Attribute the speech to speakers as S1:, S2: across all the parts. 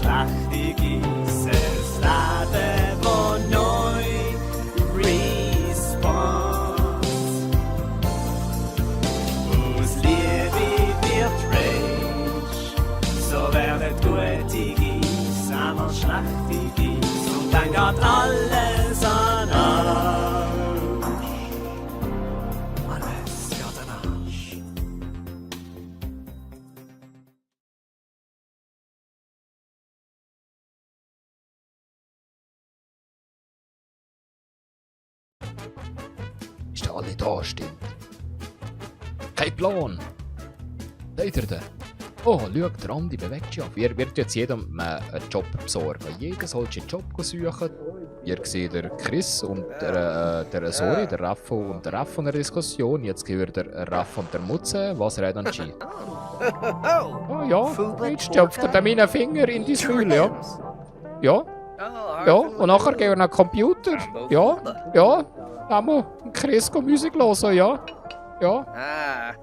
S1: schlechte Geiss, es Leben, wo neu respawnt. Aus Liebe wird Rage, so werden gute Geiss einmal schlechte Geiss und dann geht alles an Arsch. Alles geht an Arsch.
S2: Ist der alle da, stimmt. Kein Plan. Seht ihr den? Oh, schau, der Andi bewegt sich auf. Wir wird jetzt jedem einen Job besorgen. Jeder soll einen Job suchen. Ihr seht der Chris und der Raffo und der Raffo in der Diskussion. Jetzt gehört der Raffo und der Mutze. Was redet entschieden? Oh ja, jetzt stopft er meinen Finger in die Mühle, ja. Ja. Ja, und nachher gehen wir nach Computer. Ja, ja. Einmal Chris Musik hören, ja. Ja.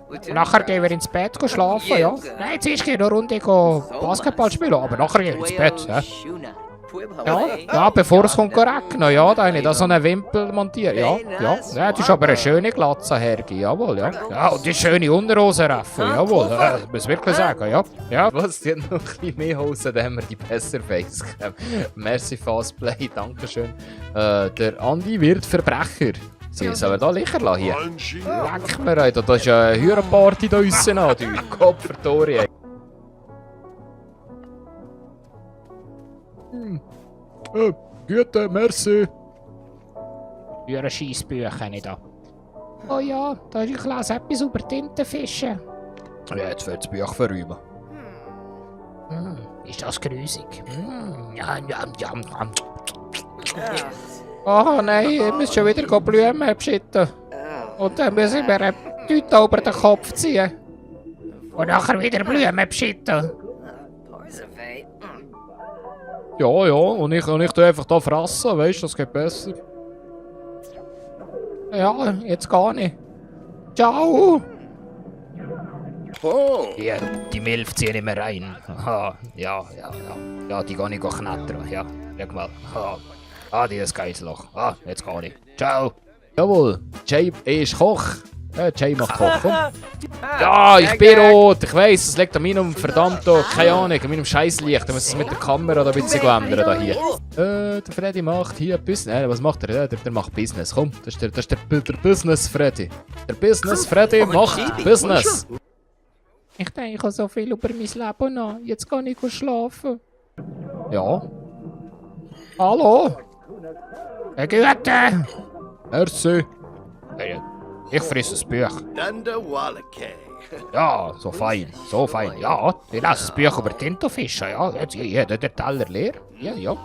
S2: Und nachher gehen wir ins Bett schlafen, ja. Nein, zuerst gehen wir eine Runde Basketball spielen, aber nachher gehen wir ins Bett, ja. Ja, bevor es kommt regnen, ja, da habe ich da so einen Wimpel montiert, ja. Ja, das ist aber eine schöne Glatze, Hergi, jawohl, ja. Ja, und die schöne Unterhose, Raffi, jawohl, muss wirklich sagen, ja. Ja. Was, die hat noch ein bisschen mehr Hosen, dann haben wir die besser Facecam. Merci, Fastplay, dankeschön. Der Andi wird Verbrecher. Sie sollen da liegen lassen hier. Leck mir, Alter, da ist eine Hürenparty da draussen an, du Kopfvertori. Gute, merci. Hüren Scheissbücher nicht da. Oh ja, da ist ein lese etwas über Tintenfische. Ja, jetzt wird das Buch verräumen. Ist das grusig? Ja. Oh nein, ich muss schon wieder Blumen abschütten. Und dann müssen wir eine Tüte über den Kopf ziehen. Und nachher wieder Blumen abschütten. Ja, und ich tue einfach da fressen, weißt du, das geht besser. Ja, jetzt gar nicht. Ciao!
S3: Oh.
S2: Ja, die Milch ziehe ich mir rein. Aha, ja. Ja, die gehe ich knattern, ja. Schau mal. Die ist Geissloch. Jetzt gehe ich. Ciao! Jawohl, Jay ist Koch. Jay macht Koch, komm. Ja, ich bin rot. Ich weiss, es liegt an meinem verdammten, keine Ahnung, an meinem Scheisslicht. Da muss es mit der Kamera da ein bisschen ändern, da hier. Der Freddy macht hier Business. Was macht er? Der macht Business. Komm, das ist der Business Freddy. Der Business Freddy macht Business. Ich denke so viel über mein Leben nach. Jetzt kann ich schlafen. Ja. Hallo? Herr Güte! Merci. Ich frisse das Buch. Ja, so fein. Ja, ich lese das Buch über Tintenfische, ja. Jetzt jeder der Teller leer. Ja.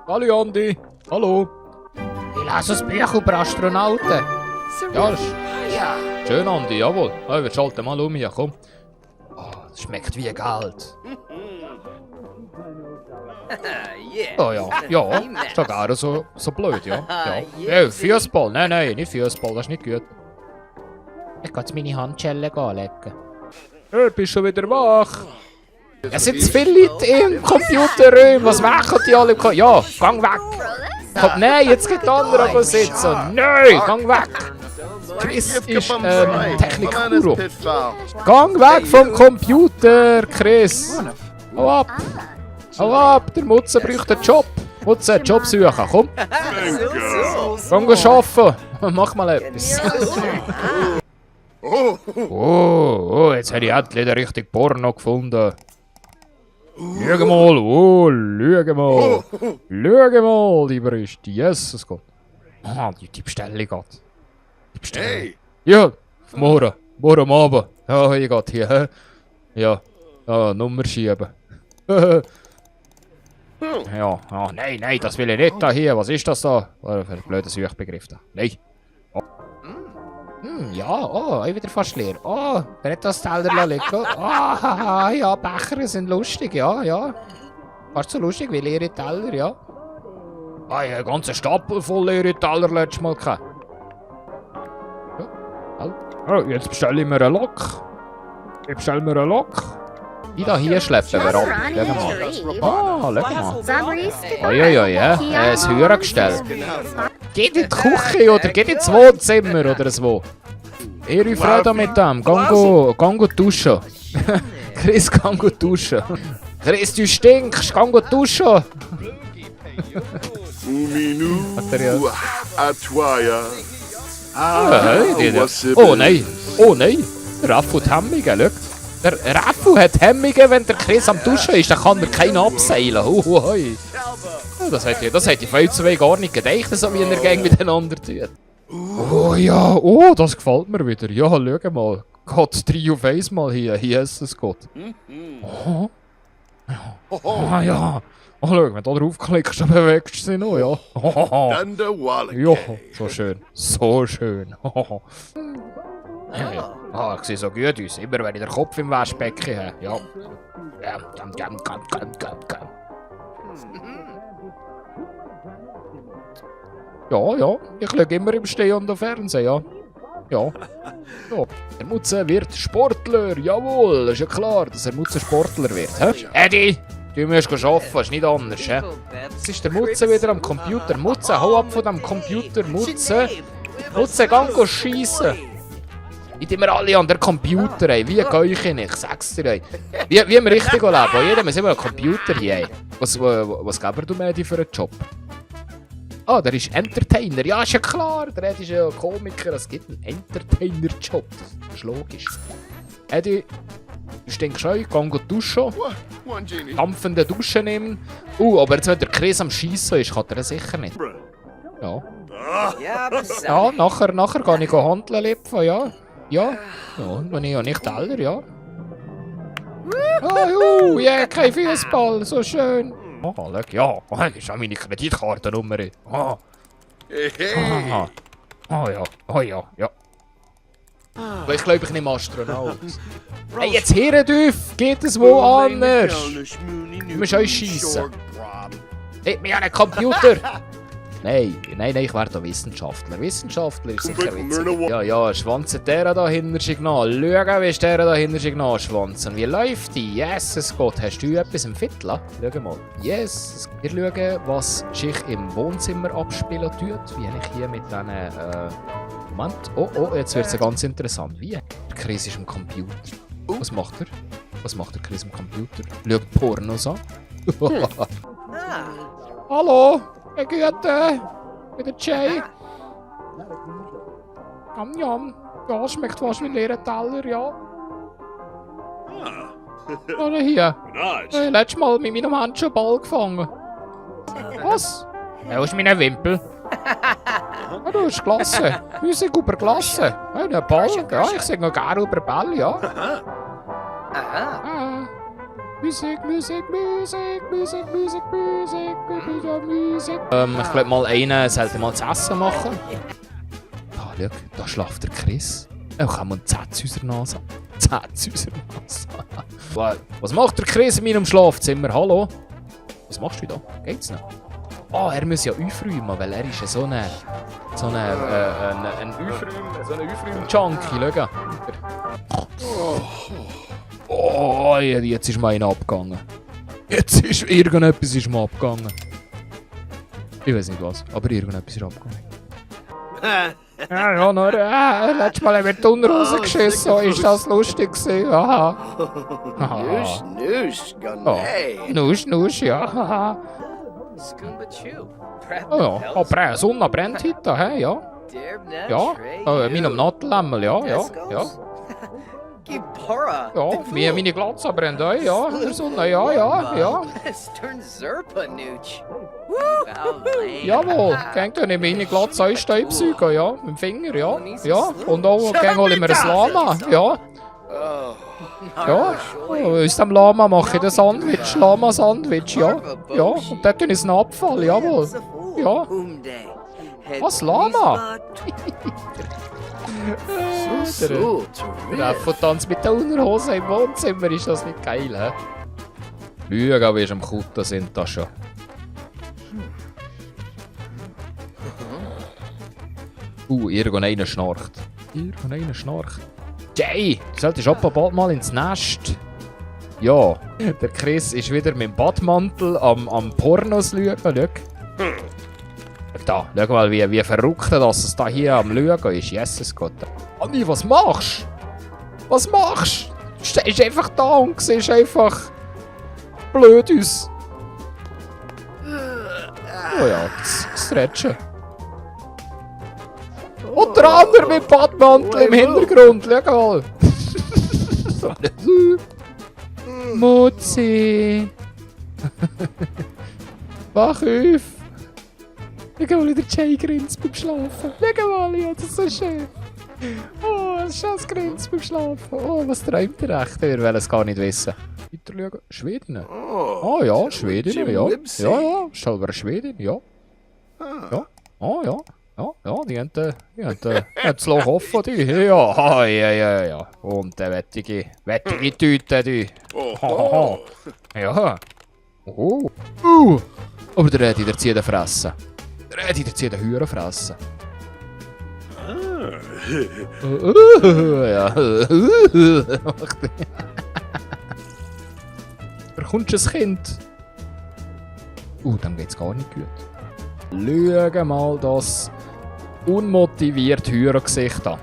S2: Hallo Andi. Hallo. Ich lese das Buch über Astronauten. Ja. Schön Andi, jawohl. Wir schalten mal um hier, komm. Das schmeckt wie Geld. Oh ja, ist doch gar so blöd, ja. Fußball, nein, nicht Fußball, das ist nicht gut. Ich kann jetzt meine Handschellen anlegen. Bist schon wieder wach? Es sind zu viele Leute im Computerraum, was machen die alle? Ja, gang weg! Komm, nein, jetzt geht der andere sitzen. Nein, gang weg! Chris ist Technik-Guru. Gang weg vom Computer, Chris! Hau ab! Hau ab, der Mutze braucht einen Job. Mutze, Job suchen, komm. Komm arbeiten. Mach mal etwas. Oh, jetzt habe ich endlich den richtigen Porno gefunden. Schau mal, schau mal, die Brüste. Jesus Gott. Die Bestellung geht. Die Bestellung. Ja, morgen Abend. Ja, hier geht hier. Ja, Nummer schieben. Ja, nein, das will ich nicht da hier. Was ist das da? Für ein blöder Suchbegriff da. Nein. Ich wieder fast leer. Wer hat das Teller liegen? Ja, Becher sind lustig, ja. Fast so lustig wie leere Teller, ja. Ich habe einen ganzen Stapel voll leere Teller letztes Mal gehabt. Ja, jetzt bestelle ich mir einen Lok. Die da hier schleppen wir ab. Schau mal. Ah, schau mal. Uiuiui, das Hörergestell. Geht in die Küche oder geht ins Wohnzimmer oder so. Ihre Freude mit dem. Gang duschen. Chris, gang duschen. Chris, du stinkst. Gang duschen.
S3: Uminu, Atuaya.
S2: Oh nein. Oh nein. Der Raffu hat Hemmungen, schau. Der Raffu hat Hemmungen, wenn der Chris am Duschen ist, dann kann er keinen abseilen. Hoi. Das hätte ich von zwei gar nicht gedacht, so wie er Gang miteinander tut. Oh ja, oh, das gefällt mir wieder. Ja, schau mal. Gott, 3 auf 1 mal hier. Hier ist es Gott. Oh. Ah ja. Oh, schau, wenn du da draufklickst, dann bewegst du sie noch, ja. Ja, so schön. So schön. Ah, ich sehe so gut aus. Immer wenn ich den Kopf im Waschbecken habe. Ja. Ja. Ich schaue immer im Stehenden Fernsehen, ja. Ja. Der Mutze wird Sportler. Jawohl, ist ja klar, dass er Mutze Sportler wird. Hä? Eddie, du musst arbeiten, ist nicht anders. He? Jetzt ist der Mutze wieder am Computer. Mutze, hau ab von dem Computer. Mutze, geh schiessen. Nicht immer alle an der Computer, ey. Wie gehe ich nicht? Ich sag's dir, ey. Wie wir richtig leben. Jeder muss immer einen Computer hier, ey. Was geben du mir für einen Job? Ah, der ist Entertainer. Ja, ist ja klar. Der Eddie ist ja Komiker. Es gibt einen Entertainer-Job. Das ist logisch. Eddie, du stinkst schon. Geh duschen. Dampfende Dusche nehmen. Aber jetzt, wenn der Chris am Schiessen ist, kann er das sicher nicht. Ja. Ja, nachher gehe ich handeln, Lipfen, ja. Ja, wenn ich ja nicht Teller, ja. Ah, ja, kein Fußball, so schön. Oh, schau, ja, das ist auch meine Kreditkartennummer. Ah. Ja. Ich glaube, ich nehme Astronaut. Hey, jetzt hier tief, geht es wo anders? Du musst euch schiessen. Hey, wir haben einen Computer. Nein, ich werde Wissenschaftler. Wissenschaftler ist sicher witzig. Ja, schwanzen der da hinter sich nach. Schau, wie ist der da hinter sich nach schwanzen. Wie läuft die? Jesus Gott, hast du etwas im Viertel? Schau mal. Yes. Wir schauen, was sich im Wohnzimmer abspielen tut. Wie ich hier mit diesen... Moment. Oh, jetzt wird es ganz interessant. Wie? Der Chris ist am Computer. Was macht er? Was macht der Chris am Computer? Schaut Pornos an. Hallo? Hey, Güte, mit der Jay. Jam. Ja, schmeckt fast wie ein leerer Teller, ja. Oder hier. Letztes Mal mit meinem Hand schon Ball gefangen. Was? Wo ist meine Wimpel? Ja, du hast Glasse. Musik über Glasse. Ja, ein Ball. Ja, ich singe gerne über Ball, ja. Musik. Ich glaube mal einen sollte mal zu essen machen. Ah, schau, da schlaft der Chris. Kann man Zätze aus der Nase. Was macht der Chris in meinem Schlafzimmer? Hallo? Was machst du da? Geht's noch? Ah, er muss ja aufräumen, weil er ist ja so ein Aufräum-Junkie. Schau. Oh, jetzt ist mir einer abgegangen. Irgendetwas ist mir abgegangen. Ich weiß nicht was, aber irgendetwas ist abgegangen. Letztes Mal haben wir die Unterhose geschissen, so ist das lustig gewesen. Aha. Nusch, ja. Oh ja, Sonne brennt heute, hä, ja. Ja, meinem Nattellämmel, ja. Ja, meine Glatze brennt auch, ja. Der Sonne, ja. Jawohl, gäng dann in meine Glatze einstaubsaugen, ja. Mit dem Finger, ja. Und auch gäng hol ich mir ein Lama, ja. Ja, aus dem Lama mache ich den Sandwich, Lama-Sandwich, ja. Und dort tue ich einen Abfall, jawohl. Ja. Was, Lama? Der Tanz mit der Unterhose im Wohnzimmer, ist das nicht geil, hä? Schau, wie wir am Kutten sind da schon. Irgendeiner schnarcht. Jay, du solltest bald mal ins Nest. Ja, der Chris ist wieder mit dem Badmantel am Pornos schauen. Schau. Da, schau mal, wie verrückt dass es da hier am Schauen ist. Jesus Gott. Anni, was machst du? Was machst du? Du stehst einfach da und siehst einfach blöd aus. Oh ja, das redet schon. Und der andere mit Badmantel im Hintergrund. Schau mal. Mutzi! Wach auf! Schau mal, wie der Jay grinst beim Schlafen. Schau mal, ja, das ist so schön. Oh, ein schönes Grinsen beim Schlafen. Oh, was träumt ihr echt? Wir wollen es gar nicht wissen. Weiter schauen. Schweden? Oh ja, Schweden, ja. Ja, ist aber eine Schwedin, ja. Ja, oh ja. Ja, die haben das Loch offen, die. Ja, ja. Und der wettige Tüte, die. Oh. Ja. Oh. Aber der Redi, der zieht den Fressen. Der Redi, der zieht den Huren fressen. Ja. Da kommt schon ein Kind. Dann geht's gar nicht gut. Schau mal das unmotiviert Hörergesicht an.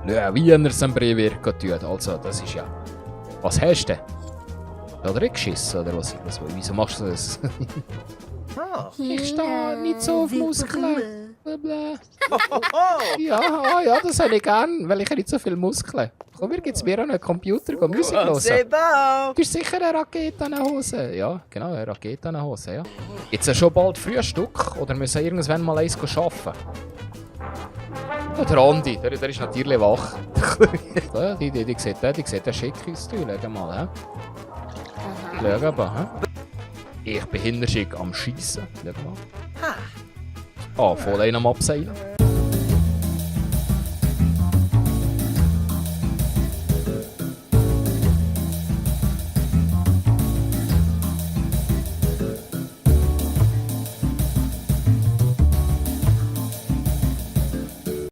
S2: Schau, wie er es am Brevier tut. Also, das ist ja... Was hast du denn? Hat er geschissen, oder was? Wieso machst du das? Ich stehe nicht so auf Muskeln. Ja, das habe ich gern, weil ich habe nicht so viele Muskeln. Komm, wir gibt's mir an einen Computer, go Musik hören. Du bist sicher eine Rakete an der Hose. Ja, genau, eine Rakete an der Hose, ja. Jetzt ja schon bald Frühstück, oder müssen wir irgendwann mal eins arbeiten? Ja, der Andi, der ist natürlich wach. Ja, die sieht schick aus, schau mal, hä? Schau mal, hä? Ich bin hinterschick am Schiessen. Schau mal. Voll einen am Abseilen.